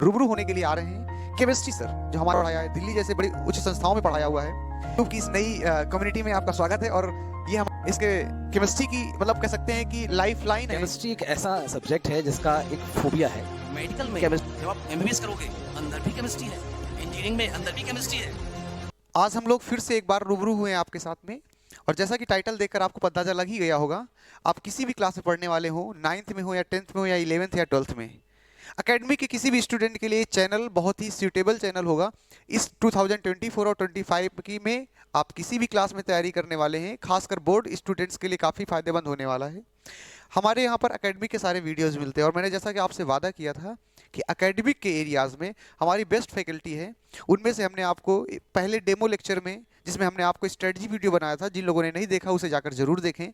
रूबरू होने के लिए आ रहे हैं केमिस्ट्री सर, जो हमारा पढ़ाया है, दिल्ली जैसे बड़ी उच्च संस्थाओं में पढ़ाया हुआ है। तो की इस नई कम्युनिटी में आपका स्वागत है। और ये हम इसके केमिस्ट्री की मतलब कह सकते हैं कि लाइफ लाइन है। केमिस्ट्री एक ऐसा सब्जेक्ट है जिसका एक फोबिया है। मेडिकल में जब आप एमबीबीएस करोगे अंदर भी केमिस्ट्री है, इंजीनियरिंग में अंदर भी केमिस्ट्री है। आज हम लोग फिर से एक बार रूबरू हुए हैं आपके साथ में, और जैसा कि टाइटल देखकर आपको अंदाजा लग ही गया होगा, आप किसी भी क्लास में पढ़ने वाले हो, 9th में हो या 10th में हो या 11th या 12th में, एकेडमी के किसी भी स्टूडेंट के लिए चैनल बहुत ही सूटेबल चैनल होगा। इस 2024 और 25 की में आप किसी भी क्लास में तैयारी करने वाले हैं, खासकर बोर्ड स्टूडेंट्स के लिए काफ़ी फायदेमंद होने वाला है। हमारे यहाँ पर एकेडमिक के सारे वीडियोस मिलते हैं, और मैंने जैसा कि आपसे वादा किया था कि एकेडमिक के एरियाज़ में हमारी बेस्ट फैकल्टी है। उनमें से हमने आपको पहले डेमो लेक्चर में, जिसमें हमने आपको स्ट्रेटजी वीडियो बनाया था, जिन लोगों ने नहीं देखा उसे जाकर जरूर देखें,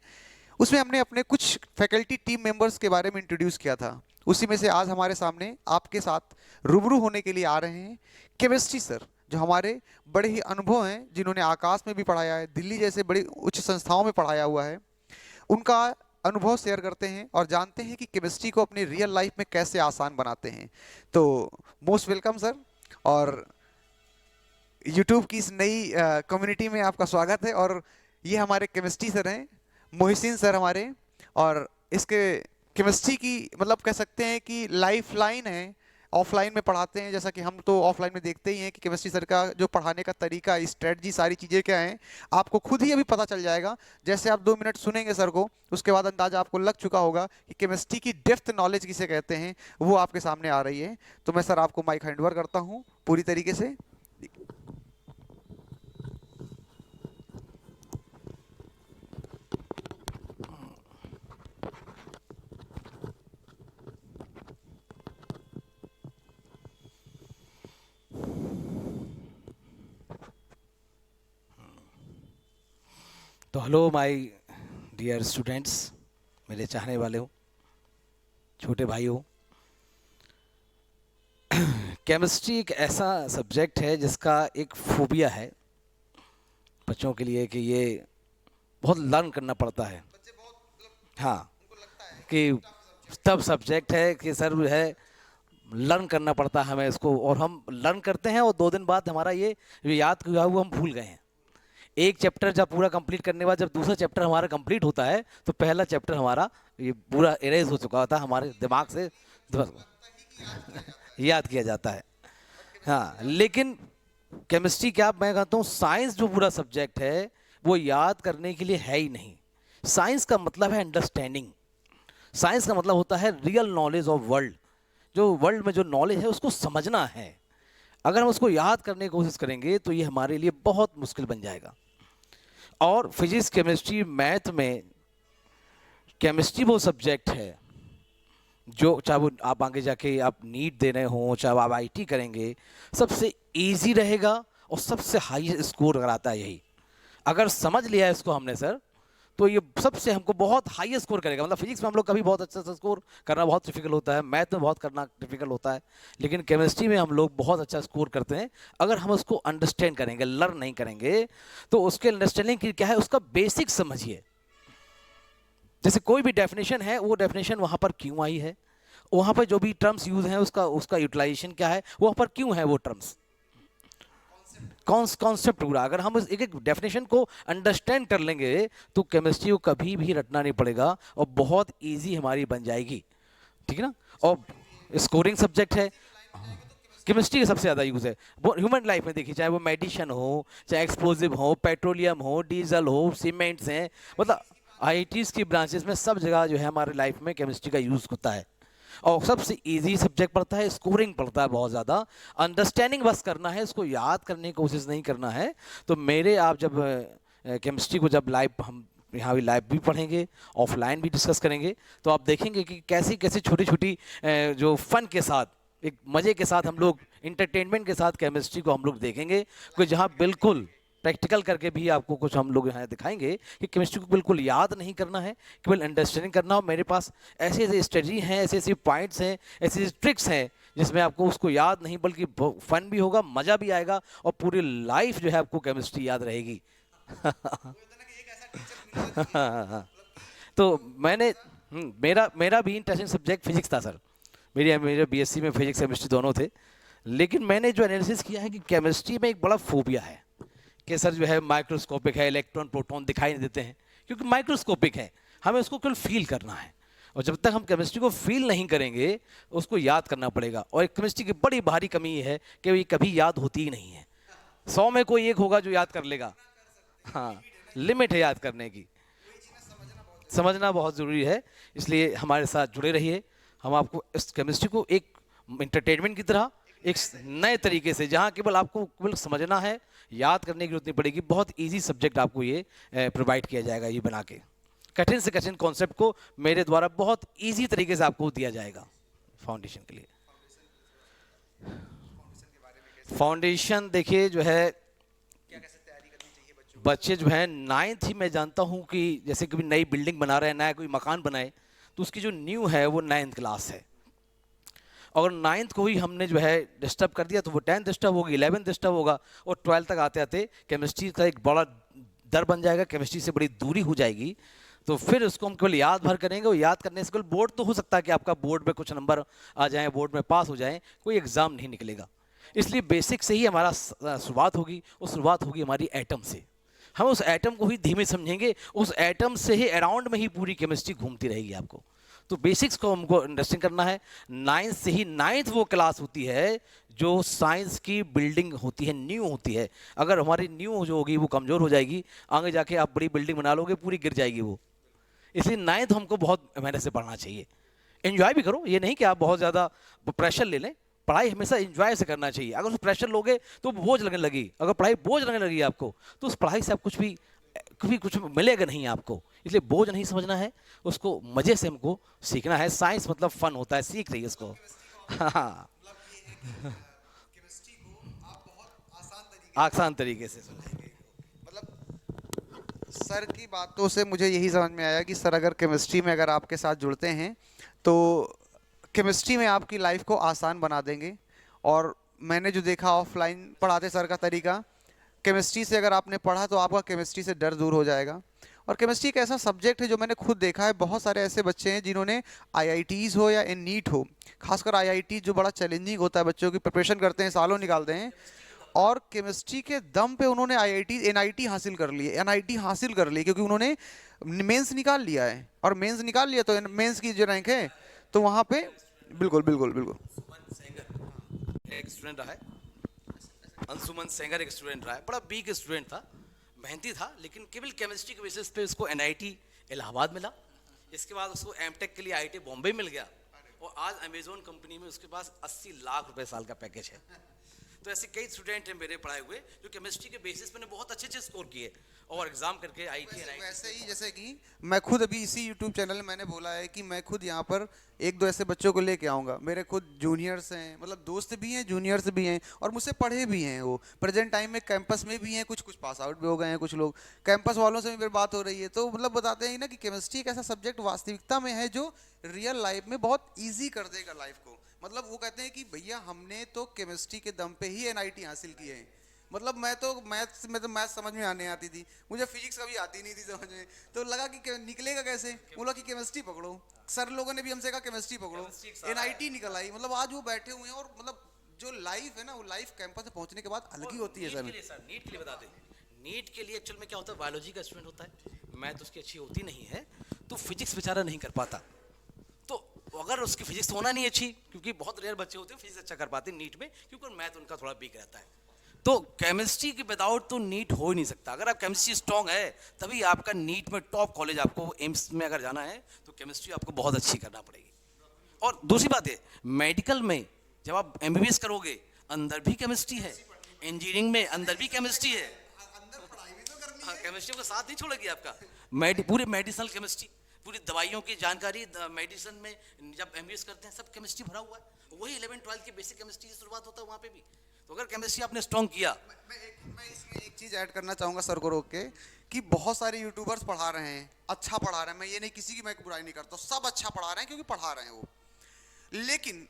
उसमें हमने अपने कुछ फैकल्टी टीम मेंबर्स के बारे में इंट्रोड्यूस किया था। उसी में से आज हमारे सामने आपके साथ रूबरू होने के लिए आ रहे हैं केमिस्ट्री सर, जो हमारे बड़े ही अनुभव हैं, जिन्होंने आकाश में भी पढ़ाया है, दिल्ली जैसे बड़ी उच्च संस्थाओं में पढ़ाया हुआ है। उनका अनुभव शेयर करते हैं और जानते हैं कि केमिस्ट्री को अपनी रियल लाइफ में कैसे आसान बनाते हैं। तो मोस्ट वेलकम सर, और यूट्यूब की इस नई कम्युनिटी में आपका स्वागत है। और ये हमारे केमिस्ट्री सर हैं, मोहसिन सर हमारे, और इसके केमिस्ट्री की मतलब कह सकते हैं कि लाइफ लाइन है। ऑफलाइन में पढ़ाते हैं, जैसा कि हम तो ऑफलाइन में देखते ही हैं कि केमिस्ट्री सर का जो पढ़ाने का तरीका, स्ट्रेटजी, सारी चीज़ें क्या हैं, आपको खुद ही अभी पता चल जाएगा। जैसे आप 2 मिनट सुनेंगे सर को, उसके बाद अंदाजा आपको लग चुका होगा कि केमिस्ट्री की डेप्थ नॉलेज किसे कहते हैं, वो आपके सामने आ रही है। तो मैं सर आपको माइक हैंडओवर करता हूँ पूरी तरीके से। तो हेलो माय डियर स्टूडेंट्स, मेरे चाहने वाले हो, छोटे भाई हो। केमिस्ट्री एक ऐसा सब्जेक्ट है जिसका एक फोबिया है बच्चों के लिए, कि ये बहुत लर्न करना पड़ता है। हाँ, कि तब सब्जेक्ट है कि सर है लर्न करना पड़ता है हमें इसको, और हम लर्न करते हैं और 2 दिन बाद हमारा ये याद किया हुआ हम भूल गए हैं। एक चैप्टर जब पूरा कंप्लीट करने के बाद जब दूसरा चैप्टर हमारा कंप्लीट होता है तो पहला चैप्टर हमारा ये पूरा इरेज हो चुका होता है हमारे दिमाग से, याद किया जाता है। हाँ, लेकिन केमिस्ट्री क्या, मैं कहता हूँ साइंस जो पूरा सब्जेक्ट है वो याद करने के लिए है ही नहीं। साइंस का मतलब है अंडरस्टैंडिंग। साइंस का मतलब होता है रियल नॉलेज ऑफ वर्ल्ड। जो वर्ल्ड में जो नॉलेज है उसको समझना है। अगर हम उसको याद करने की कोशिश करेंगे तो ये हमारे लिए बहुत मुश्किल बन जाएगा। और फिजिक्स, केमिस्ट्री, मैथ में केमिस्ट्री वो सब्जेक्ट है जो, चाहे वो आप आगे जाके आप नीट दे रहे हो, चाहे आप आईटी करेंगे, सबसे इजी रहेगा और सबसे हाई स्कोर कराता है यही। अगर समझ लिया है इसको हमने सर, तो ये सबसे हमको बहुत हाई स्कोर करेगा। मतलब फिजिक्स में हम लोग कभी बहुत अच्छा सा स्कोर करना बहुत डिफिकल्ट होता है, मैथ में बहुत करना डिफिकल्ट होता है, लेकिन केमिस्ट्री में हम लोग बहुत अच्छा स्कोर करते हैं अगर हम उसको अंडरस्टैंड करेंगे। लर्न नहीं करेंगे तो उसके अंडरस्टैंडिंग की क्या है, उसका बेसिक समझिए। जैसे कोई भी डेफिनेशन है, वो डेफिनेशन वहाँ पर क्यों आई है, वहाँ पर जो भी टर्म्स यूज हैं उसका उसका यूटिलाइजेशन क्या है, वहाँ पर क्यों है वो टर्म्स, कॉन्सेप्ट पूरा। अगर हम एक एक डेफिनेशन को अंडरस्टैंड कर लेंगे तो केमिस्ट्री को कभी भी रटना नहीं पड़ेगा और बहुत इजी हमारी बन जाएगी। ठीक है ना। और स्कोरिंग सब्जेक्ट है, केमिस्ट्री का सबसे ज़्यादा यूज़ है वो ह्यूमन लाइफ में। देखिए, चाहे वो मेडिसिन हो, चाहे एक्सप्लोजिव हो, पेट्रोलियम हो, डीजल हो, सीमेंट्स हैं, मतलब आईटीज़ की ब्रांचेस में सब जगह जो है हमारे लाइफ में केमिस्ट्री का यूज़ होता है। और सबसे इजी सब्जेक्ट पड़ता है, स्कोरिंग पड़ता है बहुत ज़्यादा, अंडरस्टैंडिंग बस करना है, इसको याद करने की कोशिश नहीं करना है। तो मेरे आप जब केमिस्ट्री को जब लाइव हम यहाँ भी लाइव भी पढ़ेंगे, ऑफलाइन भी डिस्कस करेंगे, तो आप देखेंगे कि कैसी कैसी छोटी छोटी जो फन के साथ, एक मज़े के साथ हम लोग, इंटरटेनमेंट के साथ केमिस्ट्री को हम लोग देखेंगे, कि जहाँ बिल्कुल प्रैक्टिकल करके भी आपको कुछ हम लोग यहाँ दिखाएंगे कि केमिस्ट्री को बिल्कुल याद नहीं करना है, केवल अंडरस्टैंडिंग करना हो। मेरे पास ऐसे ऐसे स्ट्रेटजी हैं, ऐसे ऐसे पॉइंट्स हैं, ऐसी ऐसी ट्रिक्स हैं जिसमें आपको उसको याद नहीं बल्कि फन भी होगा, मज़ा भी आएगा, और पूरी लाइफ जो है आपको केमिस्ट्री याद रहेगी। तो मैंने मेरा मेरा भी इंटरेस्टिंग सब्जेक्ट फिजिक्स था सर। मेरी मेरे बीएससी में फिजिक्स केमिस्ट्री दोनों थे, लेकिन मैंने जो एनालिसिस किया है कि केमिस्ट्री में एक बड़ा फोबिया है कि सर जो है माइक्रोस्कोपिक है, इलेक्ट्रॉन प्रोटॉन दिखाई नहीं देते हैं, क्योंकि माइक्रोस्कोपिक है, हमें उसको केवल फील करना है। और जब तक हम केमिस्ट्री को फील नहीं करेंगे उसको याद करना पड़ेगा। और एक केमिस्ट्री की बड़ी भारी कमी ये है कि ये कभी याद होती ही नहीं है। 100 में कोई एक होगा जो याद कर लेगा। हाँ, लिमिट है याद करने की, समझना बहुत ज़रूरी है। इसलिए हमारे साथ जुड़े रहिए। हम आपको इस केमिस्ट्री को एक इंटरटेनमेंट की तरह एक नए तरीके से, जहाँ केवल आपको केवल समझना है, याद करने की जरूरत नहीं पड़ेगी, बहुत इजी सब्जेक्ट आपको ये प्रोवाइड किया जाएगा। ये बना के कठिन से कठिन कॉन्सेप्ट को मेरे द्वारा बहुत इजी तरीके से आपको दिया जाएगा फाउंडेशन के लिए। फाउंडेशन देखिए जो है, बच्चे जो है 9th ही मैं जानता हूँ कि जैसे कभी नई बिल्डिंग बना रहे हैं, नया कोई मकान बनाए, तो उसकी जो न्यू है वो 9th क्लास है। अगर 9th को ही हमने जो है डिस्टर्ब कर दिया तो वो 10th डिस्टर्ब होगी, 11th डिस्टर्ब होगा, और 12th तक आते आते केमिस्ट्री का एक बड़ा डर बन जाएगा, केमिस्ट्री से बड़ी दूरी हो जाएगी। तो फिर उसको हम केवल याद भर करेंगे, और याद करने से केवल बोर्ड तो हो सकता है कि आपका बोर्ड में कुछ नंबर आ जाएं, बोर्ड में पास हो जाएं, कोई एग्ज़ाम नहीं निकलेगा। इसलिए बेसिक से ही हमारा शुरुआत होगी, और शुरुआत होगी हमारी एटम से। हम उस एटम को ही धीमे समझेंगे, उस एटम से ही अराउंड में ही पूरी केमिस्ट्री घूमती रहेगी आपको। तो बेसिक्स को हमको अंडरस्टैंड करना है। 9th से ही, 9th वो क्लास होती है जो साइंस की बिल्डिंग होती है, न्यू होती है। अगर हमारी न्यू जो होगी वो कमज़ोर हो जाएगी, आगे जाके आप बड़ी बिल्डिंग बना लोगे, पूरी गिर जाएगी वो। इसलिए 9th हमको बहुत मेहनत से पढ़ना चाहिए। एंजॉय भी करो, ये नहीं कि आप बहुत ज़्यादा प्रेशर ले लें। पढ़ाई हमेशा एंजॉय से करना चाहिए। अगर उस प्रेशर लोगे तो बोझ लगने लगी, अगर पढ़ाई बोझ लगने लगी आपको, तो उस पढ़ाई से आप कुछ मिलेगा नहीं आपको। इसलिए बोझ नहीं समझना है, उसको मज़े से हमको सीखना है। साइंस मतलब फन होता है, सीख रही है उसको। हाँ, आसान तरीके से समझेंगे। मतलब सर की बातों से मुझे यही समझ में आया कि सर अगर केमिस्ट्री में अगर आपके साथ जुड़ते हैं तो केमिस्ट्री में आपकी लाइफ को आसान बना देंगे। और मैंने जो देखा ऑफलाइन पढ़ाते सर का तरीका, केमिस्ट्री से अगर आपने पढ़ा तो आपका केमिस्ट्री से डर दूर हो जाएगा। और केमिस्ट्री एक ऐसा सब्जेक्ट है जो मैंने खुद देखा है, बहुत सारे ऐसे बच्चे हैं जिन्होंने आईआईटीज़ हो या नीट हो, खासकर आईआईटी जो बड़ा चैलेंजिंग होता है, बच्चों की प्रिपरेशन करते हैं, सालों निकालते हैं, और केमिस्ट्री के दम पे उन्होंने आईआईटी एनआईटी हासिल कर ली, एनआईटी हासिल कर ली, क्योंकि उन्होंने मेंस निकाल लिया है। और मेंस निकाल लिया तो मेंस की जो रैंक है तो वहाँ पे बिल्कुल बिल्कुल बिल्कुल एक स्टूडेंट रहा है, अंशुमन सेंगर एक स्टूडेंट रहा है, बड़ा वीक स्टूडेंट था, मेहनती था, लेकिन केवल केमिस्ट्री के बेसिस पे उसको एनआईटी इलाहाबाद मिला। इसके बाद उसको एमटेक के लिए आईआईटी बॉम्बे मिल गया, और आज अमेजोन कंपनी में उसके पास 80 लाख रुपए साल का पैकेज है। तो ऐसे कई स्टूडेंट हैं मेरे पढ़ाए हुए जो केमिस्ट्री के बेसिस पे बहुत अच्छे अच्छे स्कोर किए और एग्जाम करके आईआईटी एनआईटी। वैसे ही जैसे कि मैं खुद अभी इसी यूट्यूब चैनल में मैंने बोला है कि मैं खुद यहाँ पर एक दो ऐसे बच्चों को लेके आऊँगा। मेरे खुद जूनियर्स हैं, मतलब दोस्त भी हैं, जूनियर्स भी हैं, और मुझसे पढ़े भी हैं। वो प्रेजेंट टाइम में कैंपस में भी हैं, कुछ कुछ पास आउट भी हो गए हैं, कुछ लोग कैंपस वालों से भी मेरी बात हो रही है। तो मतलब बताते हैं ना कि केमिस्ट्री एक ऐसा सब्जेक्ट वास्तविकता में है जो रियल लाइफ में बहुत ईजी कर देगा लाइफ को। मतलब वो कहते हैं कि भैया हमने तो केमिस्ट्री के दम पे ही एनआईटी हासिल की है। मतलब मैं तो मैथ समझ में आने आती थी, मुझे फिजिक्स कभी आती नहीं थी समझ में, तो लगा कि निकलेगा कैसे, बोला कि केमिस्ट्री पकड़ो। सर लोगों ने भी हमसे कहा केमिस्ट्री पकड़ो, एनआईटी निकल आई। मतलब आज वो बैठे हुए हैं, और मतलब जो लाइफ है ना, वो लाइफ कैंपस में पहुंचने के बाद अलग ही होती है। सर नीट के लिए बता दें, नीट के लिए एक्चुअल में क्या होता है, बायोलॉजी का स्टूडेंट होता है, मैथ उसकी अच्छी होती नहीं है, तो फिजिक्स बेचारा नहीं कर पाता। तो अगर उसकी फिजिक्स होना नहीं अच्छी, क्योंकि बहुत रेयर बच्चे होते हैं फिजिक्स अच्छा कर पाते हैं नीट में, क्योंकि मैथ उनका थोड़ा वीक रहता है। तो केमिस्ट्री के विदाउट तो नीट हो ही नहीं सकता। अगर आप केमिस्ट्री स्ट्रॉन्ग है तभी आपका नीट में टॉप कॉलेज, आपको एम्स में अगर जाना है तो केमिस्ट्री आपको बहुत अच्छी करना पड़ेगी। और दूसरी बात है, मेडिकल में जब आप एमबीबीएस करोगे अंदर भी केमिस्ट्री है, इंजीनियरिंग में अंदर भी केमिस्ट्री है, हाँ, केमिस्ट्री को साथ नहीं छोड़ेगी आपका। पूरी मेडिसिनल केमिस्ट्री, पूरी दवाइयों की जानकारी, मेडिसिन में जब एमबीबीएस करते हैं सब केमिस्ट्री भरा हुआ है। वही 11-12 की बेसिक केमिस्ट्री की शुरुआत होता है वहाँ पे भी। तो अगर केमिस्ट्री आपने स्ट्रॉन्ग किया। मैं इसमें एक चीज़ ऐड करना चाहूँगा सर को रोक के, कि बहुत सारे यूट्यूबर्स पढ़ा रहे हैं, अच्छा पढ़ा रहे हैं, मैं ये नहीं किसी की मैं बुराई नहीं करता, सब अच्छा पढ़ा रहे हैं क्योंकि पढ़ा रहे हैं वो। लेकिन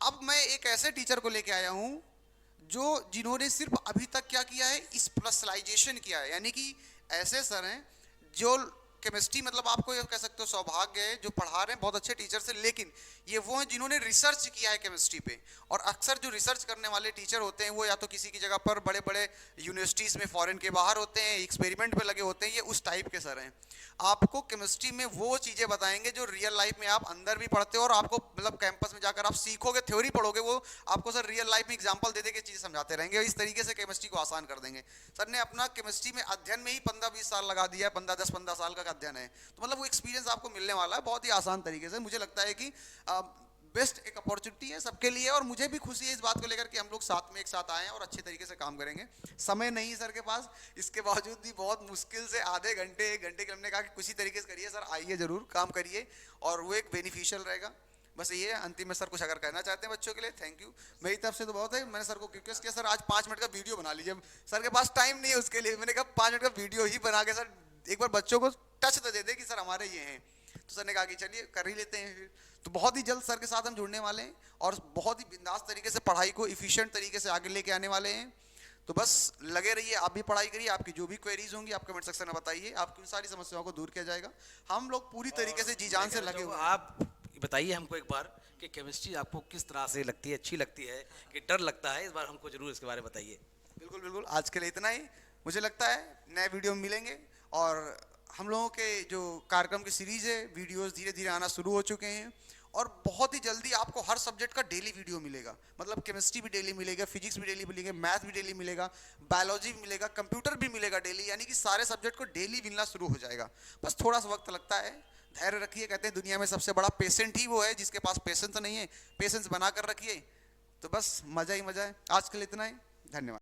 अब मैं एक ऐसे टीचर को लेके आया हूँ जिन्होंने सिर्फ अभी तक क्या किया है, स्पेशलाइजेशन किया है। यानी कि ऐसे सर हैं जो केमिस्ट्री मतलब आपको ये कह सकते हो सौभाग्य है, जो पढ़ा रहे हैं बहुत अच्छे टीचर से, लेकिन ये वो हैं जिन्होंने रिसर्च किया है केमिस्ट्री पे। और अक्सर जो रिसर्च करने वाले टीचर होते हैं वो या तो किसी की जगह पर बड़े बड़े यूनिवर्सिटीज़ में फॉरेन के बाहर होते हैं, एक्सपेरिमेंट पे लगे होते हैं, ये उस टाइप के सर हैं। आपको केमिस्ट्री में वो चीज़ें बताएंगे जो रियल लाइफ में आप अंदर भी पढ़ते हो और आपको मतलब कैंपस में जाकर आप सीखोगे, थ्योरी पढ़ोगे, वो आपको सर रियल लाइफ में एग्जांपल दे के चीज़ें समझाते रहेंगे। इस तरीके से केमिस्ट्री को आसान कर देंगे। सर ने अपना केमिस्ट्री में अध्ययन में ही 15-20 साल लगा दिया है, 10-15 साल का अध्ययन है, तो मतलब वो एक्सपीरियंस आपको मिलने वाला है बहुत ही आसान तरीके से। मुझे लगता है कि बेस्ट एक अपॉर्चुनिटी है सबके लिए, और मुझे भी खुशी है इस बात को लेकर कि हम लोग साथ में एक साथ आए हैं और अच्छे तरीके से काम करेंगे। समय नहीं सर के पास, इसके बावजूद भी बहुत मुश्किल से आधे घंटे 1 घंटे के हमने कहा कि कुछ तरीके से करिए सर, आइए जरूर काम करिए और वो एक बेनिफिशियल रहेगा। बस ये है। अंतिम में सर कुछ अगर कहना चाहते हैं बच्चों के लिए, थैंक यू। मेरी तरफ से तो बहुत है। मैंने सर को रिक्वेस्ट किया सर आज 5 मिनट का वीडियो बना लीजिए, सर के पास टाइम नहीं है उसके लिए। मैंने कहा 5 मिनट का वीडियो ही बना के सर एक बार बच्चों को टच तो दे दे कि सर हमारे ये हैं। तो सर ने कहा कि चलिए कर ही लेते हैं फिर। तो बहुत ही जल्द सर के साथ हम जुड़ने वाले हैं और बहुत ही बिंदास तरीके से पढ़ाई को इफिशिएंट तरीके से आगे लेके आने वाले हैं। तो बस लगे रहिए, आप भी पढ़ाई करिए, आपकी जो भी क्वेरीज होंगी आप कमेंट सेक्शन में बताइए, आपकी उन सारी समस्याओं को दूर किया जाएगा। हम लोग पूरी तरीके से जी जान से लगे हुए हैं। आप बताइए हमको एक बार कि केमिस्ट्री आपको किस तरह से लगती है, अच्छी लगती है कि डर लगता है, इस बार हमको जरूर इसके बारे में बताइए। बिल्कुल बिल्कुल, आज के लिए इतना ही। मुझे लगता है नए वीडियो में मिलेंगे और हम लोगों के जो कार्यक्रम की सीरीज है, वीडियोस धीरे धीरे आना शुरू हो चुके हैं और बहुत ही जल्दी आपको हर सब्जेक्ट का डेली वीडियो मिलेगा। मतलब केमिस्ट्री भी डेली मिलेगा, फिजिक्स भी डेली मिलेगा, मैथ भी डेली मिलेगा, बायोलॉजी भी मिलेगा, कंप्यूटर भी मिलेगा डेली, यानी कि सारे सब्जेक्ट को डेली मिलना शुरू हो जाएगा। बस थोड़ा सा वक्त लगता है, धैर्य रखिए। कहते हैं दुनिया में सबसे बड़ा पेशेंट ही वो है जिसके पास पेशेंस नहीं है, पेशेंस बना कर रखिए। तो बस मज़ा ही मज़ा है। आज के लिए इतना ही, धन्यवाद।